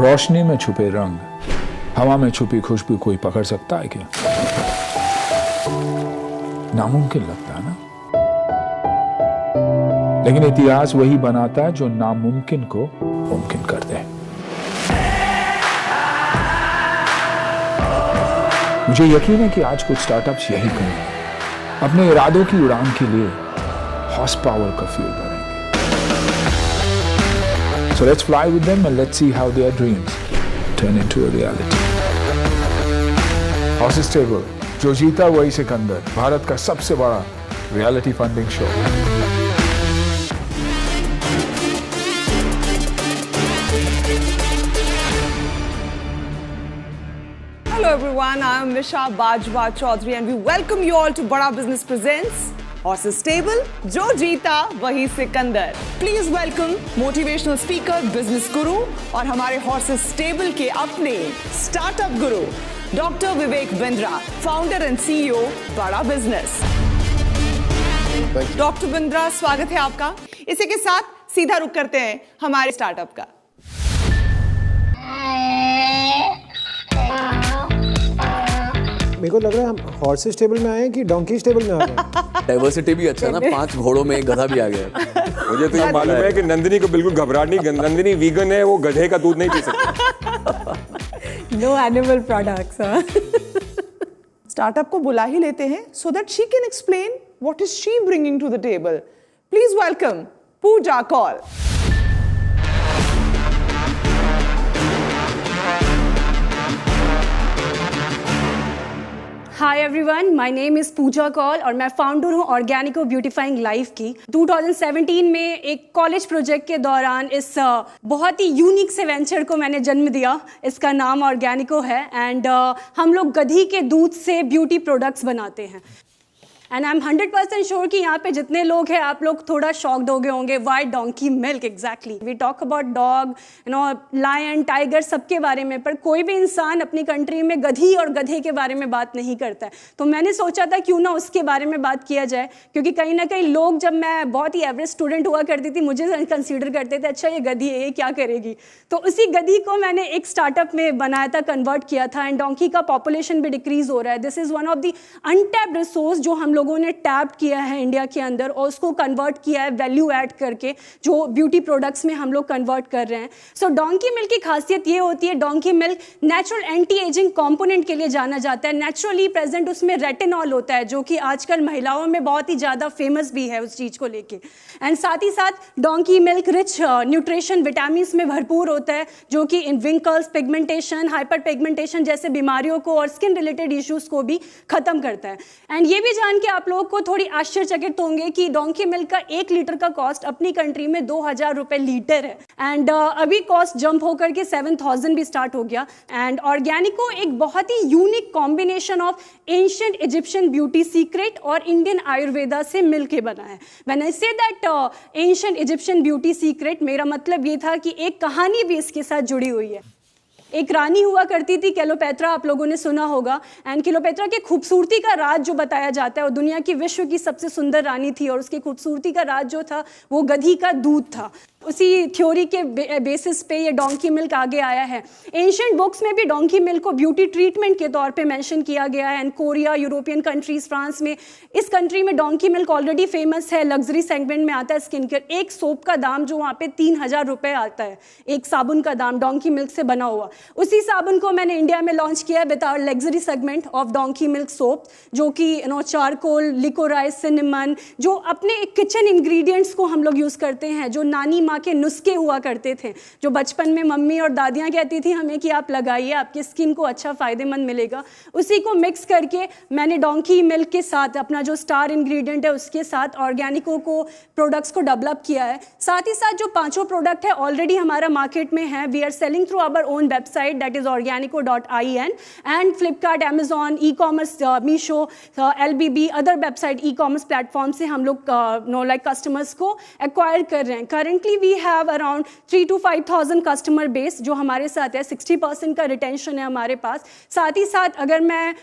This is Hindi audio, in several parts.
रोशनी में छुपे रंग, हवा में छुपी खुशबू कोई पकड़ सकता है क्या? नामुमकिन लगता है ना? लेकिन इतिहास वही बनाता है जो नामुमकिन को मुमकिन कर दे। मुझे यकीन है कि आज कुछ स्टार्टअप्स यही करेंगे, अपने इरादों की उड़ान के लिए हॉर्स पावर का फ्यूल भरेंगे। So let's fly with them and let's see how their dreams turn into a reality. Horses Stable, जो जीता वही सिकंदर, भारत का सबसे बड़ा reality funding show. Hello everyone, I am Nisha Bajwa Chaudhary and we welcome you all to Bada Business Presents Horses Stable, जो जीता वही Sikandar. Please welcome motivational speaker, business guru और हमारे Horses Stable के अपने startup guru, Dr. Vivek Bindra, founder and CEO बड़ा बिजनेस। डॉक्टर बिंद्रा, स्वागत है आपका। इसी के साथ सीधा रुख करते हैं हमारे स्टार्टअप का। मेरे को लग रहा है हम हॉर्स स्टेबल में आए हैं कि डोंकी स्टेबल में आ गए हैं। डाइवर्सिटी भी अच्छा है ना, 5 घोड़ों में एक गधा भी आ गया। मुझे तो ये मालूम है कि नंदिनी को बिल्कुल घबराहट नहीं, नंदिनी वीगन है, वो गधे का दूध नहीं पी सकती। No animal products. स्टार्टअप को बुला ही लेते हैं so that she can explain what is she bringing to the table. Please welcome Pooja Kaul. Hi everyone, my name is Pooja Kaul और मैं फाउंडर हूँ ऑर्गेनिको ब्यूटीफाइंग लाइफ की। 2017 में एक कॉलेज प्रोजेक्ट के दौरान इस बहुत ही यूनिक से वेंचर को मैंने जन्म दिया। इसका नाम ऑर्गेनिको है एंड हम लोग गधी के दूध से ब्यूटी प्रोडक्ट्स बनाते हैं। एंड आई एम 100% श्योर कि यहाँ पे जितने लोग हैं आप लोग थोड़ा शॉक्ड हो गए होंगे। Why donkey milk exactly? We talk about dog, lion, tiger, सबके बारे में, पर कोई भी इंसान अपनी कंट्री में गधी और गधे के बारे में बात नहीं करता है। तो मैंने सोचा था क्यों ना उसके बारे में बात किया जाए, क्योंकि कहीं ना कहीं लोग, जब मैं बहुत ही एवरेज स्टूडेंट हुआ करती थी, मुझे कंसिडर करते थे अच्छा ये गधी है, ये क्या करेगी। तो उसी गधी को मैंने एक स्टार्टअप में बनाया था, कन्वर्ट किया था। एंड डोंकी का पॉपुलेशन भी डिक्रीज हो रहा है। This is one of the untapped resource जो हम लोगों ने टैप किया है इंडिया के अंदर और उसको कन्वर्ट किया है वैल्यू ऐड करके, जो ब्यूटी प्रोडक्ट्स में हम लोग कन्वर्ट कर रहे हैं। सो डोंकी मिल्क की खासियत ये होती है, donkey milk natural anti ageing component के लिए जाना जाता है। नेचुरली प्रेजेंट उसमें रेटिनॉल होता है, जो कि आजकल महिलाओं में बहुत ही ज़्यादा फेमस भी है उस चीज़ को लेके। एंड साथ ही साथ donkey milk rich nutrition vitamin में भरपूर होता है, जो कि इन विंकल्स, पिगमेंटेशन, हाइपर पिगमेंटेशन जैसे बीमारियों को और स्किन रिलेटेड इश्यूज को भी खत्म करता है। एंड ये भी जान के आप लोग को थोड़ी आश्चर्यचकित होंगे कि डोंकी मिल्क का 1 लीटर का कॉस्ट अपनी कंट्री में 2000 रुपए लीटर है। एंड अभी कॉस्ट जंप होकर के 7000 भी स्टार्ट हो गया। एंड ऑर्गेनिको एक बहुत ही unique combination of ancient Egyptian beauty secret और इंडियन आयुर्वेदा से मिलके बना है। When I say that ancient Egyptian beauty secret, मेरा मतलब ये था कि एक कहानी भी इसके साथ जुड़ी हुई है। एक रानी हुआ करती थी क्लेयोपेत्रा, आप लोगों ने सुना होगा। एंड क्लेयोपेत्रा की खूबसूरती का राज जो बताया जाता है, वो दुनिया की विश्व की सबसे सुंदर रानी थी और उसकी खूबसूरती का राज जो था वो गधी का दूध था। उसी थ्योरी के बेसिस पे ये डोंकी मिल्क आगे आया है। एंशिएंट बुक्स में भी डोंकी मिल्क को ब्यूटी ट्रीटमेंट के तौर पे मेंशन किया गया है। And Korea, European countries, France में, इस कंट्री में डोंकी मिल्क ऑलरेडी फेमस है, लग्जरी सेगमेंट में आता है स्किन केयर। एक सोप का दाम जो वहाँ पे 3000 रुपये आता है, एक साबुन का दाम डोंकी मिल्क से बना हुआ। उसी साबुन को मैंने इंडिया में लॉन्च किया with our luxury segment of donkey milk soap, जो कि चारकोल, लिकोराइस, सिनेमन, जो अपने किचन इंग्रेडिएंट्स को हम लोग यूज़ करते हैं, जो नानी माँ के नुस्खे हुआ करते थे, जो बचपन में मम्मी और दादियाँ कहती थी हमें कि आप लगाइए, आपकी स्किन को अच्छा फ़ायदेमंद मिलेगा। उसी को मिक्स करके मैंने डोंकी मिल्क के साथ, अपना जो स्टार इंग्रेडिएंट है उसके साथ ऑर्गेनिको को प्रोडक्ट्स को डेवलप किया है। साथ ही साथ जो 5 प्रोडक्ट है ऑलरेडी हमारा मार्केट में है। We are selling through our own website, that is organico.in, and Flipkart, Amazon, e commerce, Meesho, LBB, other website e commerce platform से हम लोग कस्टमर्स को एक्वायर कर रहे हैं। Currently we have around 3 to 5000 customer base जो हमारे साथ है। 60% का रिटेंशन है हमारे पास। साथ ही साथ अगर मैं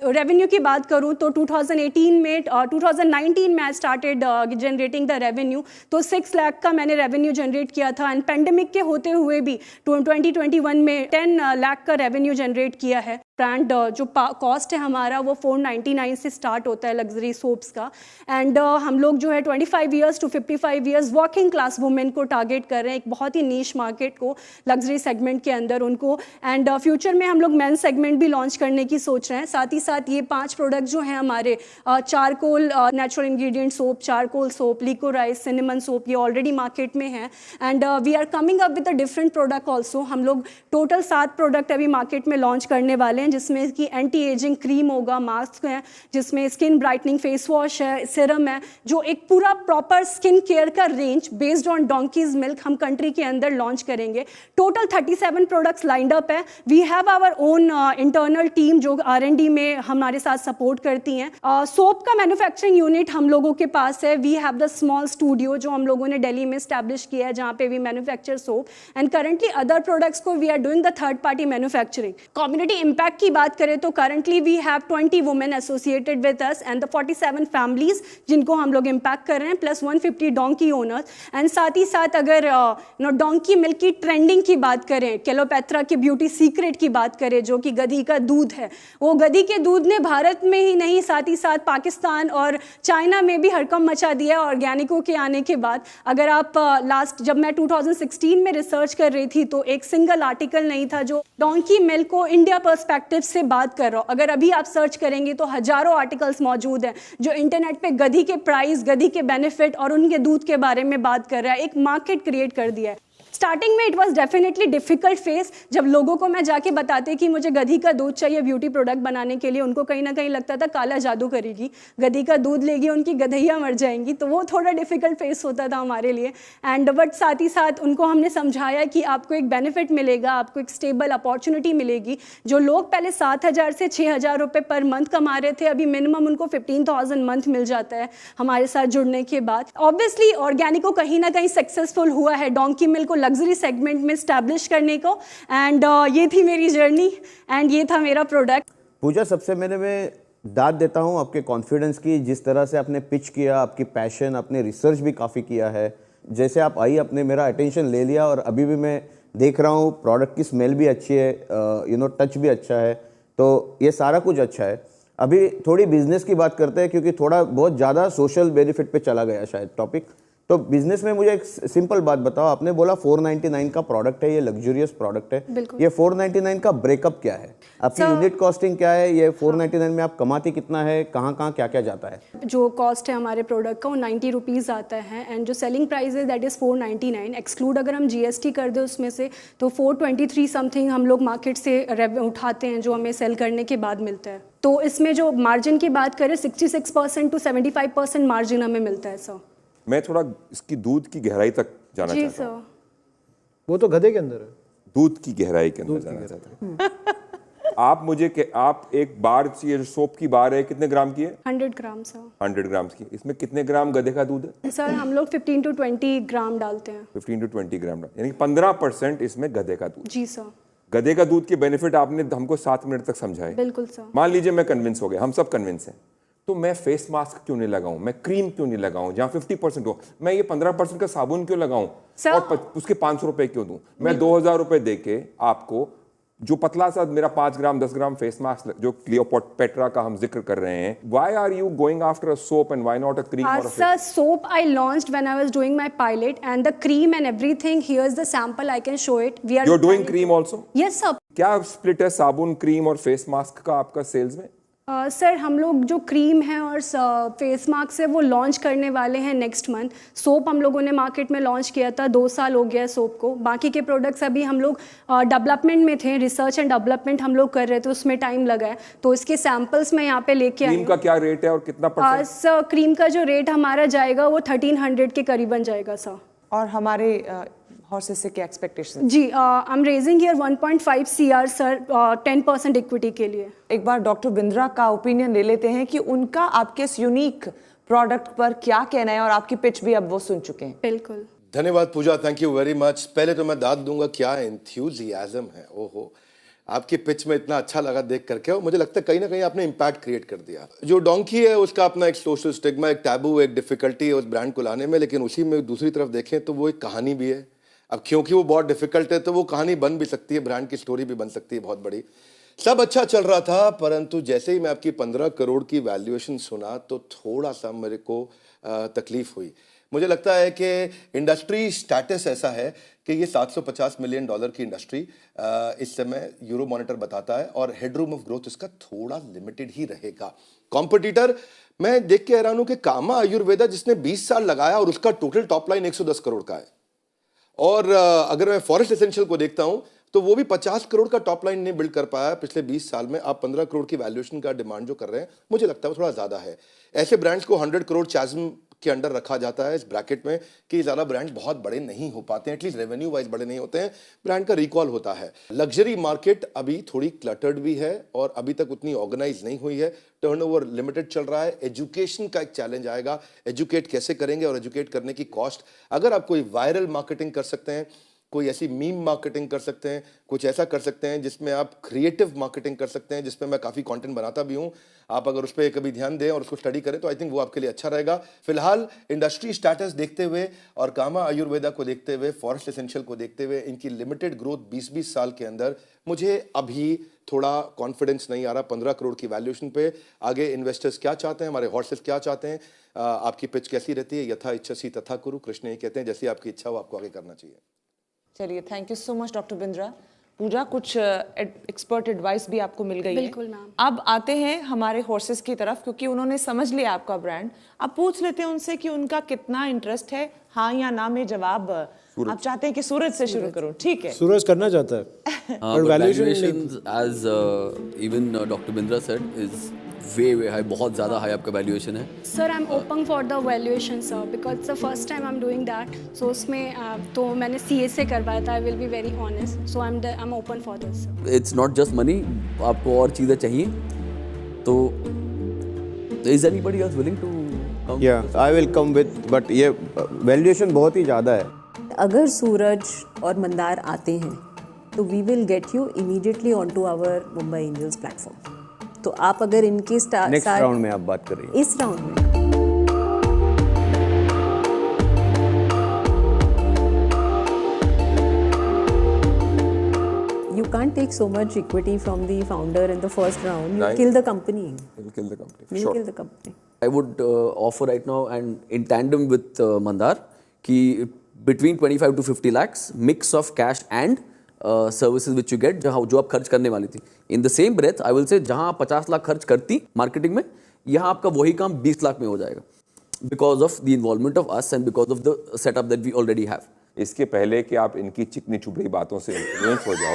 रेवेन्यू की बात करूं तो 2018 में 2019 में I started generating the revenue, तो 6 लाख का मैंने रेवेन्यू जनरेट किया था एंड पेंडेमिक के होते हुए भी 2021 में 10 लाख का रेवेन्यू जनरेट किया है। ब्रांड जो कॉस्ट है हमारा वो 499 से स्टार्ट होता है लग्जरी सोप्स का, एंड हम लोग जो है 25 years to 55 years working class women को टारगेट कर रहे हैं, एक बहुत ही नीश मार्केट को लग्जरी सेगमेंट के अंदर उनको, एंड फ्यूचर में हम लोग मेन सेगमेंट भी लॉन्च करने की सोच रहे हैं। साथ ही साथ ये 5 प्रोडक्ट जो हैं हमारे charcoal natural ingredient soap, charcoal soap, liquorice, cinnamon soap, ये ऑलरेडी मार्केट में है and we are coming up with a different product also. हम लोग टोटल 7 प्रोडक्ट अभी मार्केट में लॉन्च करने वाले हैं, जिसमें कि एंटी एजिंग क्रीम होगा, मास्क है, जिसमें स्किन ब्राइटनिंग फेस वॉश है, सिरम है, जो एक पूरा प्रॉपर स्किन केयर का range based on donkey's milk हम कंट्री के अंदर लॉन्च करेंगे। टोटल 37 प्रोडक्ट्स लाइंड अप है। We have our own internal team जो R&D में हमारे साथ सपोर्ट करती हैं। सोप का मैन्युफैक्चरिंग यूनिट हम लोगों के पास है। We have the small studio जो हम लोगों ने दिल्ली में स्टैब्लिश किया है, जहाँ पे we manufacture soap and currently other products को we are doing the third party manufacturing. Community impact की बात करें तो currently we have 20 women associated with us and the 47 families जिनको हम लोग इम्पैक्ट कर रहे हैं, प्लस 150 डोंकी ओनर्स। एंड साथ ही साथ अगर डोंकी मिल्क की ट्रेंडिंग की बात करें, केलोपैत्रा की ब्यूटी सीक्रेट की बात करें जो कि गधी का दूध है, वो गधी के दूध ने भारत में ही नहीं साथ ही साथ पाकिस्तान और चाइना में भी हड़कंप मचा दिया ऑर्गेनिको के आने के बाद। अगर आप लास्ट जब मैं 2016 में रिसर्च कर रही थी तो एक सिंगल आर्टिकल नहीं था जो डोंकी मिल्क को इंडिया पर्सपेक्टिव से बात कर रहा हो। अगर अभी आप सर्च करेंगे तो हजारों आर्टिकल्स मौजूद हैं जो इंटरनेट पे गधी के प्राइस, गधी के बेनिफिट और उनके दूध के बारे में बात कर रहा है, एक मार्केट क्रिएट कर दिया है। स्टार्टिंग में it was definitely difficult face, जब लोगों को मैं जाके बताते कि मुझे गधी का दूध चाहिए ब्यूटी प्रोडक्ट बनाने के लिए, उनको कहीं ना कहीं लगता था काला जादू करेगी, गधी का दूध लेगी उनकी गधैया मर जाएंगी, तो वो थोड़ा डिफिकल्ट फेस होता था हमारे लिए। एंड बट साथ ही साथ उनको हमने समझाया कि आपको एक बेनिफिट मिलेगा, आपको एक स्टेबल अपॉर्चुनिटी मिलेगी। जो लोग पहले 7,000 से 6,000 रुपये पर मंथ कमा रहे थे, अभी मिनिमम उनको 15,000 मंथ मिल जाता है हमारे साथ जुड़ने के बाद। ऑब्वियसली ऑर्गेनिको कहीं ना कहीं सक्सेसफुल हुआ है डोंकी मिल्क को लग्जरी सेगमेंट में स्टैब्लिश करने को, एंड ये थी मेरी जर्नी एंड ये था मेरा प्रोडक्ट। पूजा, सबसे मैं दाद देता हूँ आपके कॉन्फिडेंस की, जिस तरह से आपने पिच किया, आपकी पैशन, आपने रिसर्च भी काफ़ी किया है। जैसे आप आई, आपने मेरा अटेंशन ले लिया और अभी भी मैं देख रहा हूँ प्रोडक्ट की स्मेल भी अच्छी है, टच भी अच्छा है, तो ये सारा कुछ अच्छा है। अभी थोड़ी बिजनेस की बात करते हैं क्योंकि थोड़ा बहुत ज़्यादा सोशल बेनिफिट पे चला गया शायद टॉपिक। तो बिजनेस में मुझे एक सिंपल बात बताओ, आपने बोला 499 का प्रोडक्ट है, ये लग्जरियस प्रोडक्ट है, ये 499 का ब्रेकअप क्या है, आपकी यूनिट कॉस्टिंग क्या है, ये 499 में आप कमाती कितना है, कहाँ कहाँ क्या क्या जाता है? जो कॉस्ट है हमारे प्रोडक्ट का वो 90 रुपीज़ आता है एंड जो सेलिंग प्राइस है दैट इज़ 499। एक्सक्लूड अगर हम GST कर दें उसमें से तो 423 समथिंग हम लोग मार्केट से उठाते हैं जो हमें सेल करने के बाद मिलता है। तो इसमें जो मार्जिन की बात करें 66% टू 75% मार्जिन हमें मिलता है सर। मैं थोड़ा इसकी दूध की गहराई तक जाना चाहता हूँ। वो तो गधे के अंदर है, दूध की गहराई के अंदर जाना चाहता हूँ। आप एक बार, ये जो सोप की बार है कितने ग्राम की है? 100 ग्राम सर। 100 ग्राम की। इसमें कितने ग्राम गधे का दूध है? सर हम लोग 15 टू 20 ग्राम डालते हैं। 15 टू 20 ग्राम, यानी 15% इसमें गधे का दूध। जी सर। गधे का दूध के बेनिफिट आपने हमको 7 मिनट तक समझाए। बिल्कुल सर। मान लीजिए मैं कन्विंस हो गया, हम सब कन्विंस हैं, तो मैं फेस मास्क क्यों नहीं लगाऊं, मैं क्रीम क्यों नहीं लगाऊं जहां 50% हो, मैं ये 15% का साबुन क्यों लगाऊं और उसके 500 रुपए क्यों दूं? मैं 2,000 रुपए देके आपको जो पतला सा मेरा 5 ग्राम 10 ग्राम फेस मास्क जो क्लियोपेट्रा का हम जिक्र कर रहे हैं, why are you going after a soap and why not a cream और a Sir, soap I launched when I was doing my pilot and the cream and everything, here's the sample, I can show it. We are You're doing cream also? Yes sir. क्या स्प्लिट है साबुन, क्रीम और फेस मास्क का आपका सेल्स में? सर हम लोग जो क्रीम है और फेस मास्क है वो लॉन्च करने वाले हैं नेक्स्ट मंथ। सोप हम लोगों ने मार्केट में लॉन्च किया था, 2 साल हो गया सोप को। बाकी के प्रोडक्ट्स अभी हम लोग डेवलपमेंट में थे, रिसर्च एंड डेवलपमेंट हम लोग कर रहे थे, उसमें टाइम लगा है, तो इसके सैंपल्स मैं यहाँ पे लेके आई। क्रीम का क्या रेट है और कितना %? सर क्रीम का जो रेट हमारा जाएगा वो 1300 के करीबन जाएगा सर। और हमारे हॉर्सेस से क्या एक्सपेक्टेशन? जी I am raising here 1.5 CR sir 10% equity के लिए। एक बार डॉक्टर बिंद्रा का ओपिनियन ले लेते हैं कि उनका आपके इस यूनिक प्रोडक्ट पर क्या कहना है, और आपकी पिच भी अब वो सुन चुके हैं। बिल्कुल, धन्यवाद पूजा, थैंक यू वेरी मच। पहले तो मैं दाद दूंगा, क्या एंथुसियाज्म है, ओहो। आपकी पिच में इतना अच्छा लगा देख करके, और मुझे लगता है कहीं ना कहीं आपने इम्पैक्ट क्रिएट कर दिया। जो डोंकी है उसका अपना एक सोशल स्टिग्मा, एक टैबू, एक डिफिकल्टी है उस ब्रांड को लाने में, लेकिन उसी में दूसरी तरफ देखें तो वो एक कहानी भी है। अब क्योंकि वो बहुत डिफिकल्ट है तो वो कहानी बन भी सकती है, ब्रांड की स्टोरी भी बन सकती है बहुत बड़ी। सब अच्छा चल रहा था, परंतु जैसे ही मैं आपकी 15 करोड़ की वैल्यूएशन सुना तो थोड़ा सा मेरे को तकलीफ हुई। मुझे लगता है कि इंडस्ट्री स्टेटस ऐसा है कि ये $750 मिलियन की इंडस्ट्री इस समय यूरो मॉनिटर बताता है, और हेडरूम ऑफ ग्रोथ इसका थोड़ा लिमिटेड ही रहेगा। कॉम्पिटिटर मैं देख के हैरान हूं कि कामा आयुर्वेदा जिसने 20 साल लगाया और उसका टोटल टॉप लाइन 110 करोड़ का है, और अगर मैं फॉरेस्ट एसेंशियल को देखता हूं तो वो भी 50 करोड़ का टॉप लाइन नहीं बिल्ड कर पाया पिछले 20 साल में। आप 15 करोड़ की वैल्यूएशन का डिमांड जो कर रहे हैं, मुझे लगता है वो थोड़ा ज़्यादा है। ऐसे ब्रांड्स को 100 करोड़ चैज़म के अंडर रखा जाता है इस ब्रैकेट में कि ज़्यादा ब्रांड बहुत बड़े नहीं हो पाते हैं, एटलीस्ट रेवेन्यू वाइज बड़े नहीं होते हैं, ब्रांड का रिकॉल होता है। लग्जरी मार्केट अभी थोड़ी क्लटर्ड भी है और अभी तक उतनी ऑर्गेनाइज नहीं हुई है, टर्नओवर लिमिटेड चल रहा है। एजुकेशन का एक चैलेंज आएगा, एजुकेट कैसे करेंगे, और एजुकेट करने की कॉस्ट। अगर आप कोई वायरल मार्केटिंग कर सकते हैं, कोई ऐसी मीम मार्केटिंग कर सकते हैं, कुछ ऐसा कर सकते हैं जिसमें आप क्रिएटिव मार्केटिंग कर सकते हैं, जिसमें मैं काफ़ी कंटेंट बनाता भी हूं, आप अगर उस पर कभी ध्यान दें और उसको स्टडी करें तो आई थिंक वो आपके लिए अच्छा रहेगा। फिलहाल इंडस्ट्री स्टेटस देखते हुए और कामा आयुर्वेदा को देखते हुए, फॉरेस्ट एसेंशियल को देखते हुए, इनकी लिमिटेड ग्रोथ 20-20 साल के अंदर, मुझे अभी थोड़ा कॉन्फिडेंस नहीं आ रहा 15 करोड़ की वैल्यूएशन पे। आगे इन्वेस्टर्स क्या चाहते हैं, हमारे हॉर्सेस क्या चाहते हैं, आपकी पिच कैसी रहती है? यथा इच्छसी तथा कुरु, कृष्ण ये कहते हैं, जैसी आपकी इच्छा हो आपको आगे करना चाहिए। चलिए, thank you so much doctor Bindra. Pooja, कुछ एक्सपर्ट एडवाइस भी आपको मिल गई है। बिल्कुल मैम। अब आते हैं हमारे हॉर्सेस की तरफ, क्योंकि उन्होंने समझ लिया आपका ब्रांड। अब पूछ लेते हैं उनसे कि उनका कितना इंटरेस्ट है, हाँ या ना में जवाब। आप चाहते हैं कि सूरज से शुरू करूं? ठीक है, सूरज करना चाहता है। और valuation as even doctor Bindra said is way high, बहुत ज़्यादा हाई आपका वैल्यूएशन है। Sir I am open for the valuation sir, because the first time I am doing that. So उसमें तो मैंने CA से करवाया था, I will be very honest. So I am open for this sir. It's not just money, आपको और चीज़ें चाहिए तो is anybody else willing to कम? या I will come with, but ये वैल्यूएशन बहुत ही ज़्यादा है। अगर सूरज और मंदार आते हैं तो we will get you immediately on to our Mumbai Indians platform. तो आप अगर इनके नेक्स्ट राउंड में आप बात कर रही हैं? इस राउंड में you can't take so much equity from the founder in the first round. You kill the company. You'll kill the company. You Sure. kill the company. I would offer right now and in tandem with Mandar कि between 25 to 50 lakhs mix of cash and services which you get, जहाँ जो आप खर्च करने वाली थी। In the same breath I will say जहाँ आप 50 लाख खर्च करती मार्केटिंग में, यहाँ आपका वही काम 20 लाख में हो जाएगा, because of the involvement of us and because of the setup that we already have. इसके पहले कि आप इनकी चिकनी चुपड़ी बातों से इन्फ्लुएंस हो जाओ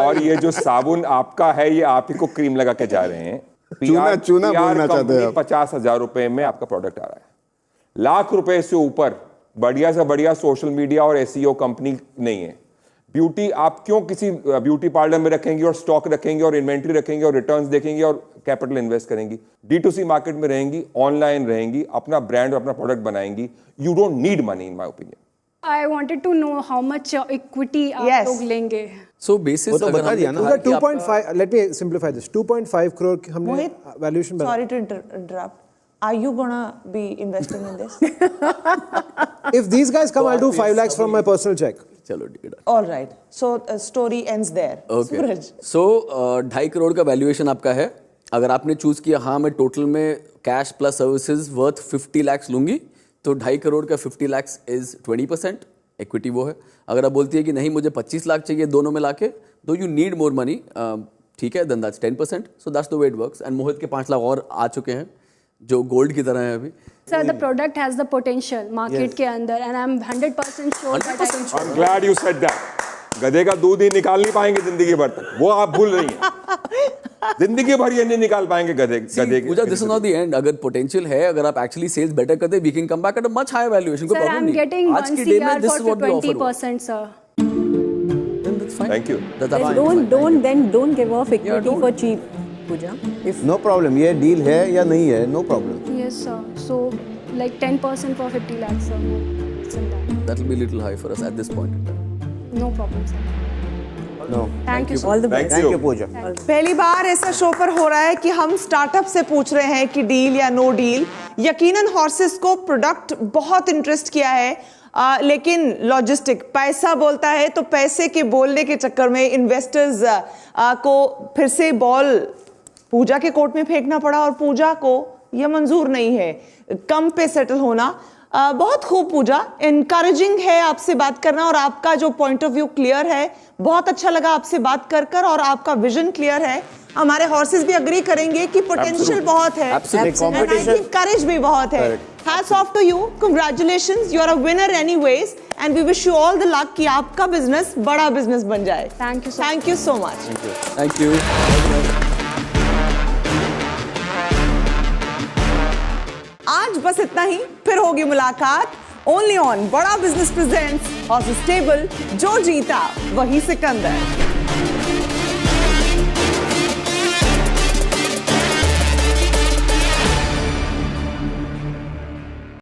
और ये जो साबुन आपका है, ये आप ही को क्रीम लगा के जा रहे हैं। चूना बोलना चाहते हैं आप। 50,000 रुपए में आपका प्रोडक्ट आ रहा है। लाख रुपए से ऊपर बढ़िया से बढ़िया सोशल मीडिया और SEO कंपनी नहीं है। ब्यूटी आप क्यों किसी ब्यूटी पार्लर में रखेंगी और स्टॉक रखेंगी और इन्वेंट्री रखेंगी और रिटर्न्स देखेंगी और कैपिटल इन्वेस्ट करेंगी? D2C मार्केट में रहेंगी, ऑनलाइन रहेंगी, अपना ब्रांड और अपना प्रोडक्ट बनाएंगी। You don't need money in my opinion. I wanted to know how much equity आप लोग लेंगे। सो बेसिस तो बता दिया ना। 2.5, let me simplify this, 2.5 crore हमने वैल्यूएशन बनाया। Sorry to interrupt, are you gonna be investing in this? If these guys come, I'll do 5 lakhs from my personal check. चलो ठीक है। All right, so story ends there. सूरज, सो 2.5 करोड़ का वैल्यूएशन आपका है। अगर आपने चूज किया हाँ मैं टोटल में cash plus services worth 50 lakhs लूंगी, तो 2.5 करोड़ का 50 लाख्स इज 20% इक्विटी वो है। अगर आप बोलती है कि नहीं मुझे 25 लाख चाहिए दोनों में लाके, दो यू नीड मोर मनी, ठीक है, then that's 10%। So that's the way it works. And Mohit के 5 लाख और आ चुके हैं जो गोल्ड की तरह है अभी। Sir the product has the potential market के अंदर, and I am 100% sure that I am glad you said that. गधे का दूध ही निकाल नहीं पाएंगे जिंदगी भर तक, वो आप भूल रही हैं। जिंदगी भर ये नहीं निकाल पाएंगे गधे की। Pooja, this is not the end. अगर पोटेंशियल है, अगर आप एक्चुअली सेल्स बेटर करते, we can come back at a much higher valuation. कोई सर आई प्रॉब्लम एम नहीं। गेटिंग आज 1 की डे में CR this is for what we offer. 20% sir. Thank you. Don't give off equity for cheap, Pooja. If no problem, ये डील है या नहीं है, no problem. Yes sir. So like 10% for 50 lakhs sir. It's in that. That will be a little high for us at this point in time. No problem sir. No thank you all the best. Thank you Pooja. पहली बार ऐसा शो पर हो रहा है कि हम स्टार्टअप से पूछ रहे हैं कि डील या नो डील। यकीनन हॉर्सेस को प्रोडक्ट बहुत इंटरेस्ट किया है, लेकिन लॉजिस्टिक पैसा बोलता है, तो पैसे के बोलने के चक्कर में इन्वेस्टर्स को फिर से बॉल पूजा के कोर्ट में फेंकना पड़ा और पूजा को यह मंजूर नहीं है कम पे सेटल होना। बहुत खूब पूजा, इनकरेजिंग है आपसे बात करना और आपका जो पॉइंट ऑफ व्यू क्लियर है। बहुत अच्छा लगा आपसे बात कर और आपका विजन क्लियर है। हमारे हॉर्सेस भी अग्री करेंगे कि पोटेंशियल बहुत है, करेज भी बहुत है। Hats off to you, congratulations, you are a winner anyways, and we wish you all the luck कि आपका बिजनेस बड़ा बिजनेस बन जाए। Thank you so much. Thank you. आज बस इतना ही, फिर होगी मुलाकात ओनली ऑन बड़ा बिजनेस प्रेजेंट्स हॉर्सेस टेबल। जो जीता वही सिकंदर।